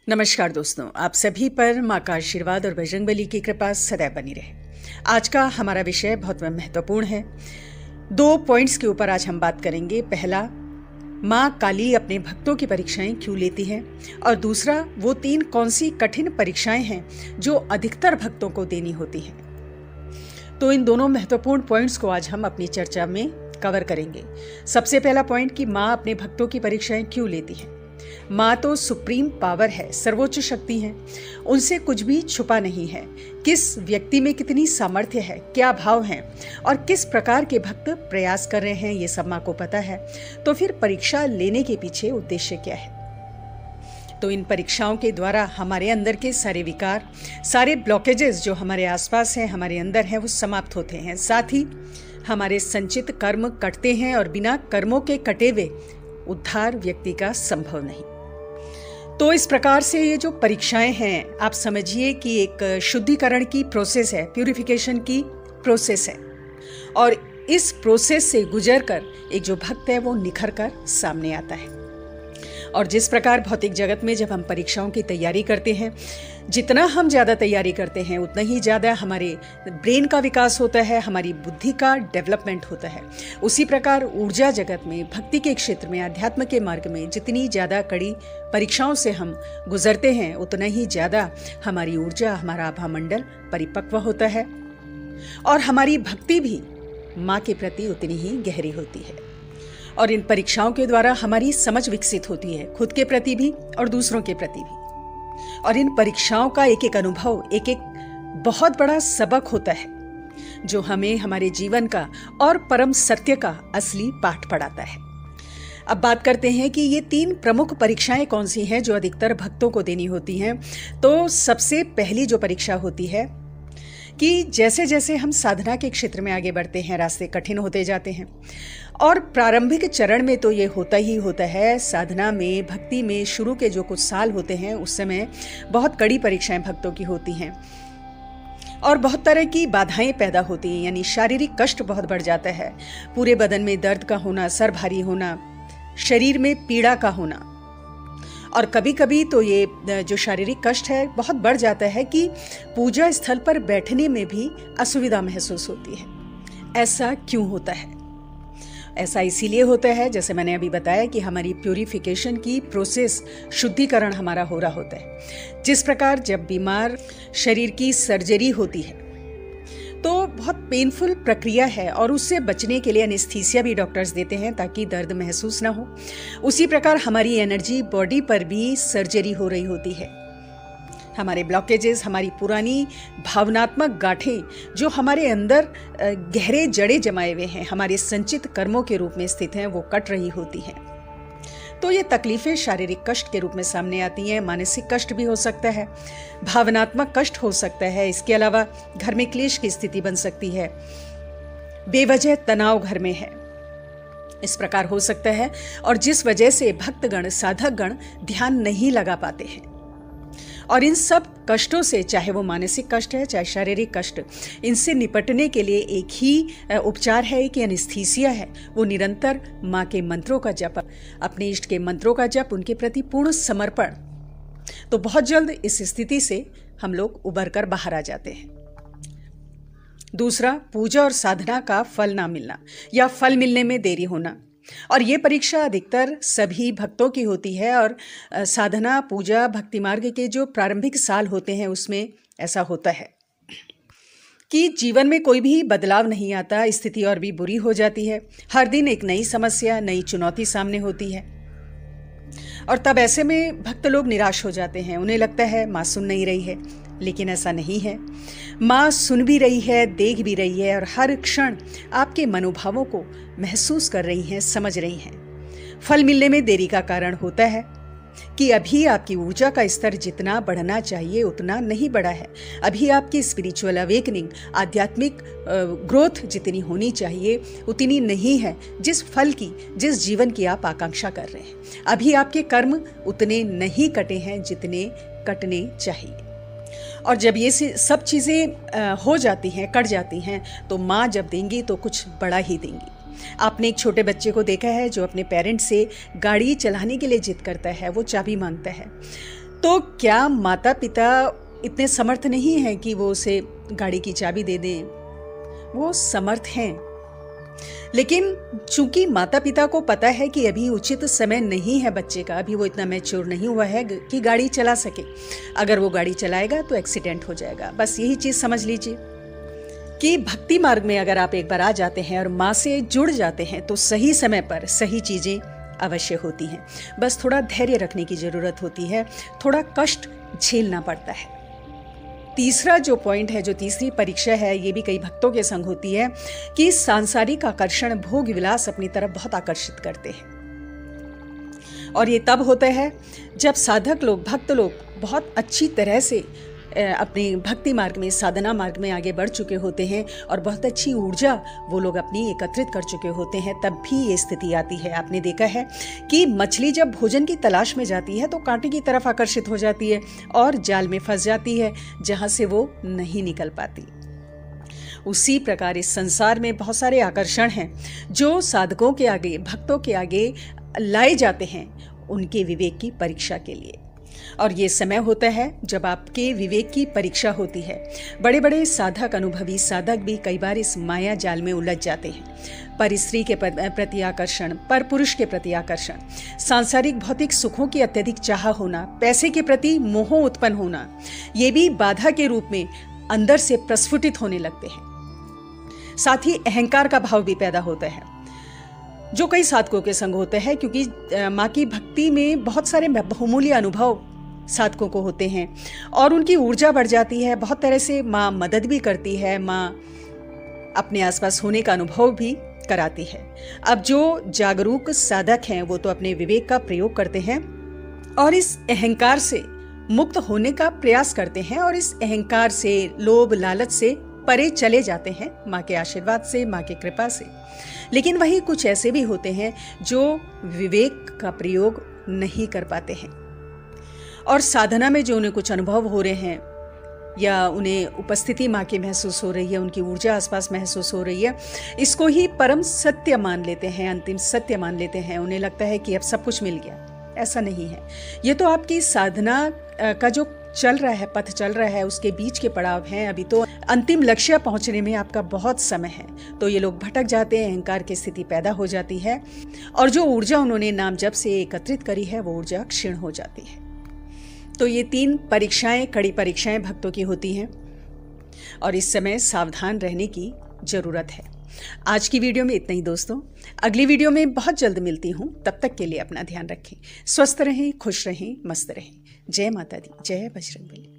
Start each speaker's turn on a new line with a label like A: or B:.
A: नमस्कार दोस्तों, आप सभी पर माँ का आशीर्वाद और बजरंगबली की कृपा सदैव बनी रहे। आज का हमारा विषय बहुत महत्वपूर्ण है। 2 पॉइंट्स के ऊपर आज हम बात करेंगे। पहला, माँ काली अपने भक्तों की परीक्षाएं क्यों लेती हैं, और दूसरा, वो 3 कौन सी कठिन परीक्षाएं हैं जो अधिकतर भक्तों को देनी होती हैं। तो इन दोनों महत्वपूर्ण पॉइंट्स को आज हम अपनी चर्चा में कवर करेंगे। सबसे पहला पॉइंट कि माँ अपने भक्तों की परीक्षाएं क्यों लेती हैं। माँ तो सुप्रीम पावर है, सर्वोच्च शक्ति है, उनसे कुछ भी छुपा नहीं है। किस व्यक्ति में कितनी सामर्थ्य है, क्या भाव है और किस प्रकार के भक्त प्रयास कर रहे हैं, ये सब माँ को पता है। तो फिर परीक्षा लेने के पीछे उद्देश्य क्या है? तो इन परीक्षाओं के द्वारा हमारे अंदर के सारे विकार, सारे ब्लॉकेजेस जो हमारे आसपास हैं, हमारे अंदर हैं, वो समाप्त होते हैं। साथ ही हमारे संचित कर्म कटते हैं और बिना कर्मों के कटे हुए उद्धार व्यक्ति का संभव नहीं। तो इस प्रकार से ये जो परीक्षाएं हैं, आप समझिए कि एक शुद्धिकरण की प्रोसेस है, प्यूरिफिकेशन की प्रोसेस है, और इस प्रोसेस से गुजरकर एक जो भक्त है वो निखर कर सामने आता है। और जिस प्रकार भौतिक जगत में जब हम परीक्षाओं की तैयारी करते हैं, जितना हम ज़्यादा तैयारी करते हैं उतना ही ज़्यादा हमारे ब्रेन का विकास होता है, हमारी बुद्धि का डेवलपमेंट होता है। उसी प्रकार ऊर्जा जगत में, भक्ति के क्षेत्र में, अध्यात्म के मार्ग में जितनी ज़्यादा कड़ी परीक्षाओं से हम गुजरते हैं, उतना ही ज़्यादा हमारी ऊर्जा, हमारा आभा मंडल परिपक्व होता है और हमारी भक्ति भी माँ के प्रति उतनी ही गहरी होती है। और इन परीक्षाओं के द्वारा हमारी समझ विकसित होती है, खुद के प्रति भी और दूसरों के प्रति भी। और इन परीक्षाओं का एक एक अनुभव, एक एक बहुत बड़ा सबक होता है जो हमें हमारे जीवन का और परम सत्य का असली पाठ पढ़ाता है। अब बात करते हैं कि ये 3 प्रमुख परीक्षाएं कौन सी हैं जो अधिकतर भक्तों को देनी होती हैं। तो सबसे पहली जो परीक्षा होती है कि जैसे जैसे हम साधना के क्षेत्र में आगे बढ़ते हैं, रास्ते कठिन होते जाते हैं। और प्रारंभिक चरण में तो ये होता ही होता है। साधना में, भक्ति में शुरू के जो कुछ साल होते हैं, उस समय बहुत कड़ी परीक्षाएं भक्तों की होती हैं और बहुत तरह की बाधाएं पैदा होती हैं। यानी शारीरिक कष्ट बहुत बढ़ जाता है, पूरे बदन में दर्द का होना, सर भारी होना, शरीर में पीड़ा का होना। और कभी कभी तो ये जो शारीरिक कष्ट है बहुत बढ़ जाता है कि पूजा स्थल पर बैठने में भी असुविधा महसूस होती है। ऐसा क्यों होता है? ऐसा इसीलिए होता है, जैसे मैंने अभी बताया, कि हमारी प्यूरिफिकेशन की प्रोसेस, शुद्धिकरण हमारा हो रहा होता है। जिस प्रकार जब बीमार शरीर की सर्जरी होती है तो बहुत पेनफुल प्रक्रिया है और उससे बचने के लिए एनेस्थीसिया भी डॉक्टर्स देते हैं ताकि दर्द महसूस ना हो। उसी प्रकार हमारी एनर्जी बॉडी पर भी सर्जरी हो रही होती है। हमारे ब्लॉकेजेस, हमारी पुरानी भावनात्मक गांठें जो हमारे अंदर गहरे जड़े जमाए हुए हैं, हमारे संचित कर्मों के रूप में स्थित हैं, वो कट रही होती हैं। तो ये तकलीफें शारीरिक कष्ट के रूप में सामने आती हैं। मानसिक कष्ट भी हो सकता है, भावनात्मक कष्ट हो सकता है। इसके अलावा घर में क्लेश की स्थिति बन सकती है, बेवजह तनाव घर में है, इस प्रकार हो सकता है। और जिस वजह से भक्तगण, साधकगण ध्यान नहीं लगा पाते हैं। और इन सब कष्टों से, चाहे वो मानसिक कष्ट है चाहे शारीरिक कष्ट, इनसे निपटने के लिए एक ही उपचार है कि एनेस्थीसिया है। वो निरंतर माँ के मंत्रों का जप, अपने इष्ट के मंत्रों का जप, उनके प्रति पूर्ण समर्पण। तो बहुत जल्द इस स्थिति से हम लोग उबर कर बाहर आ जाते हैं। दूसरा, पूजा और साधना का फल ना मिलना या फल मिलने में देरी होना। और ये परीक्षा अधिकतर सभी भक्तों की होती है। और साधना, पूजा, भक्ति मार्ग के जो प्रारंभिक साल होते हैं उसमें ऐसा होता है कि जीवन में कोई भी बदलाव नहीं आता, स्थिति और भी बुरी हो जाती है। हर दिन एक नई समस्या, नई चुनौती सामने होती है। और तब ऐसे में भक्त लोग निराश हो जाते हैं। उन्हें लगता है माँ सुन नहीं रही है, लेकिन ऐसा नहीं है। माँ सुन भी रही है, देख भी रही है और हर क्षण आपके मनोभावों को महसूस कर रही हैं, समझ रही हैं। फल मिलने में देरी का कारण होता है कि अभी आपकी ऊर्जा का स्तर जितना बढ़ना चाहिए उतना नहीं बढ़ा है। अभी आपकी स्पिरिचुअल अवेकनिंग, आध्यात्मिक ग्रोथ जितनी होनी चाहिए उतनी नहीं है, जिस फल की, जिस जीवन की आप आकांक्षा कर रहे हैं। अभी आपके कर्म उतने नहीं कटे हैं जितने कटने चाहिए। और जब ये सब चीज़ें हो जाती हैं, कट जाती हैं, तो माँ जब देंगी तो कुछ बड़ा ही देंगी। आपने एक छोटे बच्चे को देखा है जो अपने पेरेंट्स से गाड़ी चलाने के लिए जिद करता है, वो चाबी मांगता है। तो क्या माता पिता इतने समर्थ नहीं हैं कि वो उसे गाड़ी की चाबी दे दें? वो समर्थ हैं, लेकिन चूंकि माता पिता को पता है कि अभी उचित समय नहीं है बच्चे का, अभी वो इतना मैच्योर नहीं हुआ है कि गाड़ी चला सके। अगर वो गाड़ी चलाएगा तो एक्सीडेंट हो जाएगा। बस यही चीज़ समझ लीजिए कि भक्ति मार्ग में अगर आप एक बार आ जाते हैं और माँ से जुड़ जाते हैं तो सही समय पर सही चीज़ें अवश्य होती हैं। बस थोड़ा धैर्य रखने की ज़रूरत होती है, थोड़ा कष्ट झेलना पड़ता है। तीसरा जो पॉइंट है, जो तीसरी परीक्षा है, ये भी कई भक्तों के संग होती है कि सांसारिक आकर्षण, भोग विलास अपनी तरफ बहुत आकर्षित करते हैं। और ये तब होता है जब साधक लोग, भक्त लोग बहुत अच्छी तरह से अपने भक्ति मार्ग में, साधना मार्ग में आगे बढ़ चुके होते हैं और बहुत अच्छी ऊर्जा वो लोग अपनी एकत्रित कर चुके होते हैं, तब भी ये स्थिति आती है। आपने देखा है कि मछली जब भोजन की तलाश में जाती है तो कांटे की तरफ आकर्षित हो जाती है और जाल में फंस जाती है, जहां से वो नहीं निकल पाती। उसी प्रकार इस संसार में बहुत सारे आकर्षण हैं जो साधकों के आगे, भक्तों के आगे लाए जाते हैं उनके विवेक की परीक्षा के लिए। और ये समय होता है जब आपके विवेक की परीक्षा होती है। बड़े बड़े साधक, अनुभवी साधक भी कई बार इस माया जाल में उलझ जाते हैं। पर स्त्री के प्रति आकर्षण, पर पुरुष के प्रति आकर्षण, सांसारिक भौतिक सुखों की अत्यधिक चाह होना, पैसे के प्रति मोह उत्पन्न होना, ये भी बाधा के रूप में अंदर से प्रस्फुटित होने लगते हैं। साथ ही अहंकार का भाव भी पैदा होता है जो कई साधकों के संग होता है, क्योंकि माँ की भक्ति में बहुत सारे बहुमूल्य अनुभव साधकों को होते हैं और उनकी ऊर्जा बढ़ जाती है। बहुत तरह से माँ मदद भी करती है, माँ अपने आसपास होने का अनुभव भी कराती है। अब जो जागरूक साधक हैं वो तो अपने विवेक का प्रयोग करते हैं और इस अहंकार से मुक्त होने का प्रयास करते हैं और इस अहंकार से, लोभ लालच से परे चले जाते हैं माँ के आशीर्वाद से, माँ की कृपा से। लेकिन वही कुछ ऐसे भी होते हैं जो विवेक का प्रयोग नहीं कर पाते हैं और साधना में जो उन्हें कुछ अनुभव हो रहे हैं या उन्हें उपस्थिति माँ की महसूस हो रही है, उनकी ऊर्जा आसपास महसूस हो रही है, इसको ही परम सत्य मान लेते हैं, अंतिम सत्य मान लेते हैं। उन्हें लगता है कि अब सब कुछ मिल गया। ऐसा नहीं है। ये तो आपकी साधना का जो चल रहा है, पथ चल रहा है, उसके बीच के पड़ाव हैं। अभी तो अंतिम लक्ष्य पहुंचने में आपका बहुत समय है। तो ये लोग भटक जाते हैं, अहंकार की स्थिति पैदा हो जाती है और जो ऊर्जा उन्होंने नाम जप से एकत्रित करी है वो ऊर्जा क्षीण हो जाती है। तो ये 3 परीक्षाएं, कड़ी परीक्षाएं भक्तों की होती हैं और इस समय सावधान रहने की जरूरत है। आज की वीडियो में इतना ही दोस्तों। अगली वीडियो में बहुत जल्द मिलती हूँ। तब तक के लिए अपना ध्यान रखें, स्वस्थ रहें, खुश रहें, मस्त रहें। जय माता दी, जय बजरंगबली।